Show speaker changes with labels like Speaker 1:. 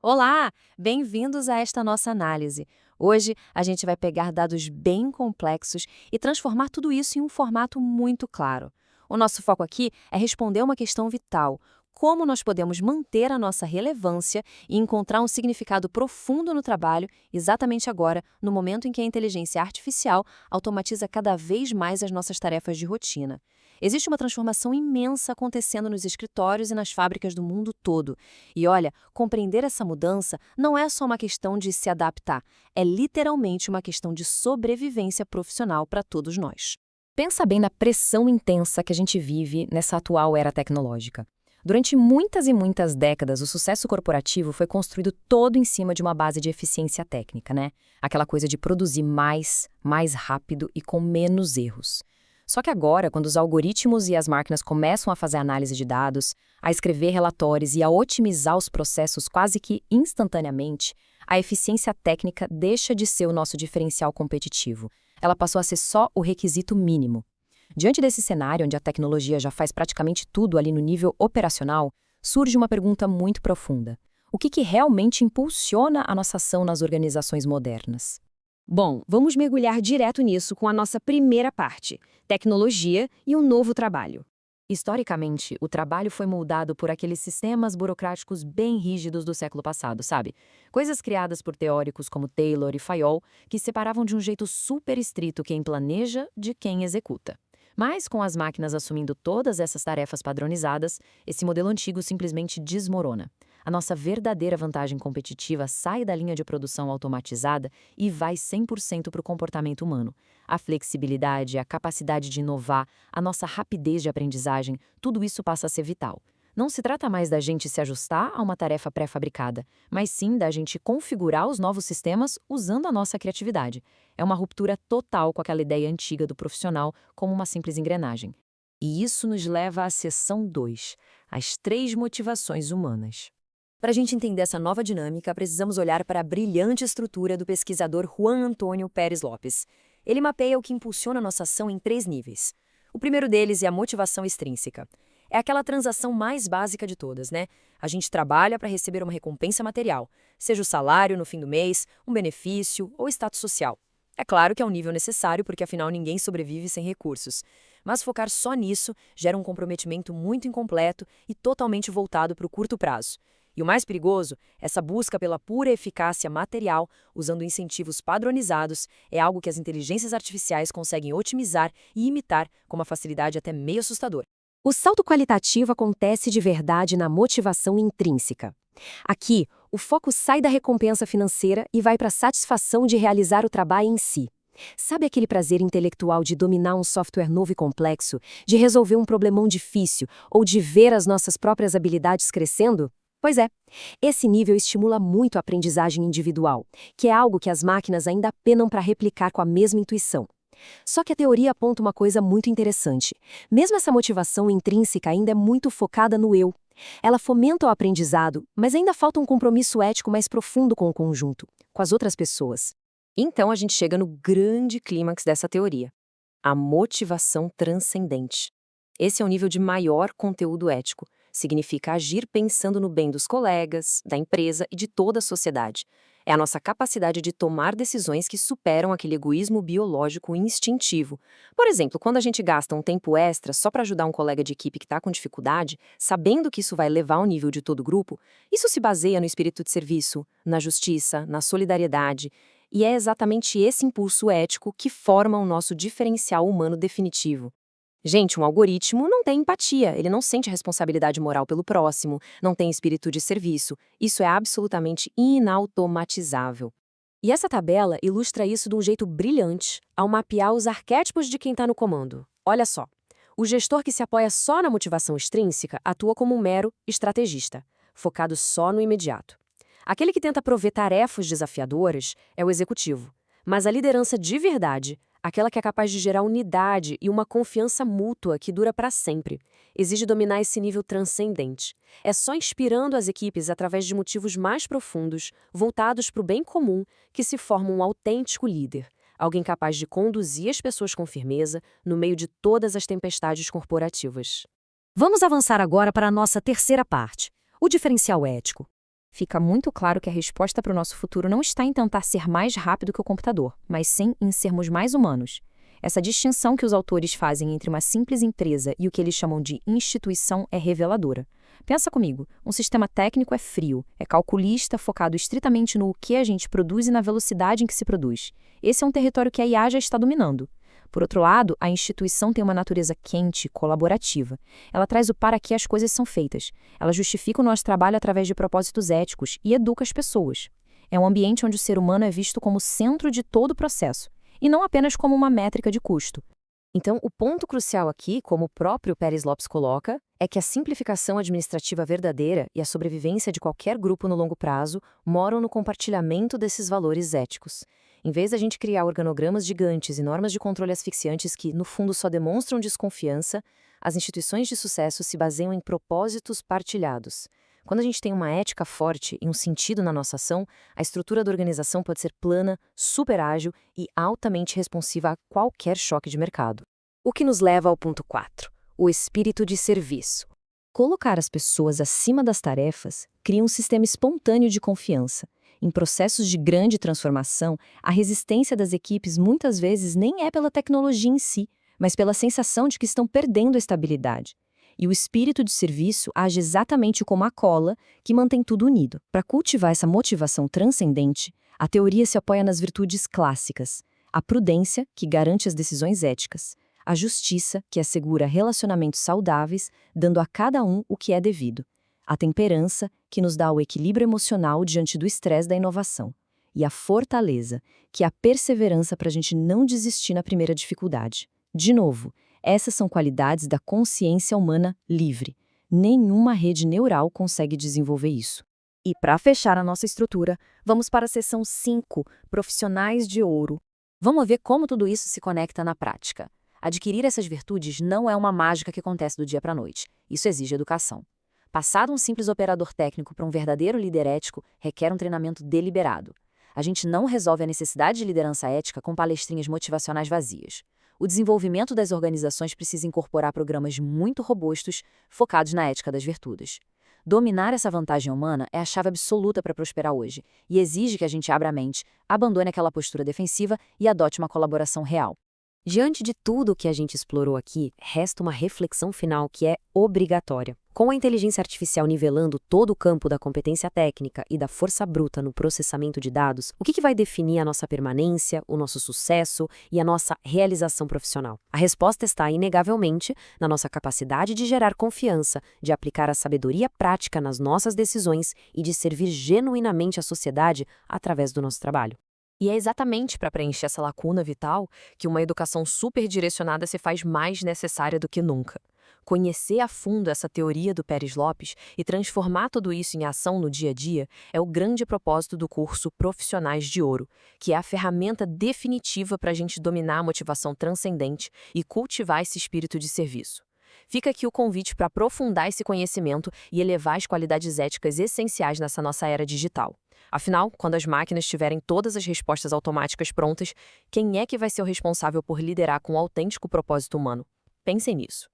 Speaker 1: Olá, bem-vindos a esta nossa análise. Hoje a gente vai pegar dados bem complexos e transformar tudo isso em um formato muito claro. O nosso foco aqui é responder uma questão vital: como nós podemos manter a nossa relevância e encontrar um significado profundo no trabalho, exatamente agora, no momento em que a inteligência artificial automatiza cada vez mais as nossas tarefas de rotina. Existe uma transformação imensa acontecendo nos escritórios e nas fábricas do mundo todo. E olha, compreender essa mudança não é só uma questão de se adaptar, é literalmente uma questão de sobrevivência profissional para todos nós.
Speaker 2: Pensa bem na pressão intensa que a gente vive nessa atual era tecnológica. Durante muitas e muitas décadas, o sucesso corporativo foi construído todo em cima de uma base de eficiência técnica, né? Aquela coisa de produzir mais rápido e com menos erros. Só que agora, quando os algoritmos e as máquinas começam a fazer análise de dados, a escrever relatórios e a otimizar os processos quase que instantaneamente, a eficiência técnica deixa de ser o nosso diferencial competitivo. Ela passou a ser só o requisito mínimo. Diante desse cenário, onde a tecnologia já faz praticamente tudo ali no nível operacional, surge uma pergunta muito profunda. O que realmente impulsiona a nossa ação nas organizações modernas?
Speaker 3: Bom, vamos mergulhar direto nisso com a nossa primeira parte: tecnologia e um novo trabalho.
Speaker 2: Historicamente, o trabalho foi moldado por aqueles sistemas burocráticos bem rígidos do século passado, sabe? Coisas criadas por teóricos como Taylor e Fayol, que separavam de um jeito super estrito quem planeja de quem executa. Mas, com as máquinas assumindo todas essas tarefas padronizadas, esse modelo antigo simplesmente desmorona. A nossa verdadeira vantagem competitiva sai da linha de produção automatizada e vai 100% para o comportamento humano. A flexibilidade, a capacidade de inovar, a nossa rapidez de aprendizagem, tudo isso passa a ser vital. Não se trata mais da gente se ajustar a uma tarefa pré-fabricada, mas sim da gente configurar os novos sistemas usando a nossa criatividade. É uma ruptura total com aquela ideia antiga do profissional como uma simples engrenagem. E isso nos leva à seção 2, as 3 motivações humanas.
Speaker 3: Para a gente entender essa nova dinâmica, precisamos olhar para a brilhante estrutura do pesquisador Juan Antônio Pérez Lopes. Ele mapeia o que impulsiona nossa ação em 3 níveis. O primeiro deles é a motivação extrínseca. É aquela transação mais básica de todas, né? A gente trabalha para receber uma recompensa material, seja o salário no fim do mês, um benefício ou status social. É claro que é um nível necessário, porque afinal ninguém sobrevive sem recursos. Mas focar só nisso gera um comprometimento muito incompleto e totalmente voltado para o curto prazo. E o mais perigoso, essa busca pela pura eficácia material, usando incentivos padronizados, é algo que as inteligências artificiais conseguem otimizar e imitar com uma facilidade até meio assustadora.
Speaker 4: O salto qualitativo acontece de verdade na motivação intrínseca. Aqui, o foco sai da recompensa financeira e vai para a satisfação de realizar o trabalho em si. Sabe aquele prazer intelectual de dominar um software novo e complexo, de resolver um problemão difícil ou de ver as nossas próprias habilidades crescendo? Pois é, esse nível estimula muito a aprendizagem individual, que é algo que as máquinas ainda penam para replicar com a mesma intuição. Só que a teoria aponta uma coisa muito interessante. Mesmo essa motivação intrínseca ainda é muito focada no eu. Ela fomenta o aprendizado, mas ainda falta um compromisso ético mais profundo com o conjunto, com as outras pessoas.
Speaker 2: Então a gente chega no grande clímax dessa teoria: a motivação transcendente. Esse é o nível de maior conteúdo ético. Significa agir pensando no bem dos colegas, da empresa e de toda a sociedade. É a nossa capacidade de tomar decisões que superam aquele egoísmo biológico instintivo. Por exemplo, quando a gente gasta um tempo extra só para ajudar um colega de equipe que está com dificuldade, sabendo que isso vai levar ao nível de todo o grupo, isso se baseia no espírito de serviço, na justiça, na solidariedade. E é exatamente esse impulso ético que forma o nosso diferencial humano definitivo. Gente, um algoritmo não tem empatia, ele não sente responsabilidade moral pelo próximo, não tem espírito de serviço. Isso é absolutamente inautomatizável.
Speaker 3: E essa tabela ilustra isso de um jeito brilhante ao mapear os arquétipos de quem está no comando. Olha só, o gestor que se apoia só na motivação extrínseca atua como um mero estrategista, focado só no imediato. Aquele que tenta prover tarefas desafiadoras é o executivo. Mas a liderança de verdade, aquela que é capaz de gerar unidade e uma confiança mútua que dura para sempre, exige dominar esse nível transcendente. É só inspirando as equipes através de motivos mais profundos, voltados para o bem comum, que se forma um autêntico líder. Alguém capaz de conduzir as pessoas com firmeza no meio de todas as tempestades corporativas.
Speaker 4: Vamos avançar agora para a nossa terceira parte, o diferencial ético.
Speaker 1: Fica muito claro que a resposta para o nosso futuro não está em tentar ser mais rápido que o computador, mas sim em sermos mais humanos. Essa distinção que os autores fazem entre uma simples empresa e o que eles chamam de instituição é reveladora. Pensa comigo, um sistema técnico é frio, é calculista, focado estritamente no que a gente produz e na velocidade em que se produz. Esse é um território que a IA já está dominando. Por outro lado, a instituição tem uma natureza quente, colaborativa. Ela traz o para que as coisas são feitas. Ela justifica o nosso trabalho através de propósitos éticos e educa as pessoas. É um ambiente onde o ser humano é visto como o centro de todo o processo, e não apenas como uma métrica de custo.
Speaker 2: Então, o ponto crucial aqui, como o próprio Pérez Lopes coloca, é que a simplificação administrativa verdadeira e a sobrevivência de qualquer grupo no longo prazo moram no compartilhamento desses valores éticos. Em vez da gente criar organogramas gigantes e normas de controle asfixiantes que, no fundo, só demonstram desconfiança, as instituições de sucesso se baseiam em propósitos partilhados. Quando a gente tem uma ética forte e um sentido na nossa ação, a estrutura da organização pode ser plana, super ágil e altamente responsiva a qualquer choque de mercado.
Speaker 4: O que nos leva ao ponto 4, o espírito de serviço.
Speaker 2: Colocar as pessoas acima das tarefas cria um sistema espontâneo de confiança. Em processos de grande transformação, a resistência das equipes muitas vezes nem é pela tecnologia em si, mas pela sensação de que estão perdendo a estabilidade. E o espírito de serviço age exatamente como a cola que mantém tudo unido. Para cultivar essa motivação transcendente, a teoria se apoia nas virtudes clássicas: a prudência, que garante as decisões éticas, a justiça, que assegura relacionamentos saudáveis, dando a cada um o que é devido, a temperança, que nos dá o equilíbrio emocional diante do estresse da inovação, e a fortaleza, que é a perseverança para a gente não desistir na primeira dificuldade. De novo, essas são qualidades da consciência humana livre. Nenhuma rede neural consegue desenvolver isso.
Speaker 1: E para fechar a nossa estrutura, vamos para a seção 5, Profissionais de Ouro. Vamos ver como tudo isso se conecta na prática. Adquirir essas virtudes não é uma mágica que acontece do dia para a noite. Isso exige educação. Passar um simples operador técnico para um verdadeiro líder ético requer um treinamento deliberado. A gente não resolve a necessidade de liderança ética com palestrinhas motivacionais vazias. O desenvolvimento das organizações precisa incorporar programas muito robustos, focados na ética das virtudes. Dominar essa vantagem humana é a chave absoluta para prosperar hoje e exige que a gente abra a mente, abandone aquela postura defensiva e adote uma colaboração real.
Speaker 4: Diante de tudo o que a gente explorou aqui, resta uma reflexão final que é obrigatória. Com a inteligência artificial nivelando todo o campo da competência técnica e da força bruta no processamento de dados, o que vai definir a nossa permanência, o nosso sucesso e a nossa realização profissional? A resposta está, inegavelmente, na nossa capacidade de gerar confiança, de aplicar a sabedoria prática nas nossas decisões e de servir genuinamente à sociedade através do nosso trabalho.
Speaker 2: E é exatamente para preencher essa lacuna vital que uma educação super direcionada se faz mais necessária do que nunca. Conhecer a fundo essa teoria do Pérez Lopes e transformar tudo isso em ação no dia a dia é o grande propósito do curso Profissionais de Ouro, que é a ferramenta definitiva para a gente dominar a motivação transcendente e cultivar esse espírito de serviço. Fica aqui o convite para aprofundar esse conhecimento e elevar as qualidades éticas essenciais nessa nossa era digital. Afinal, quando as máquinas tiverem todas as respostas automáticas prontas, quem é que vai ser o responsável por liderar com um autêntico propósito humano? Pensem nisso.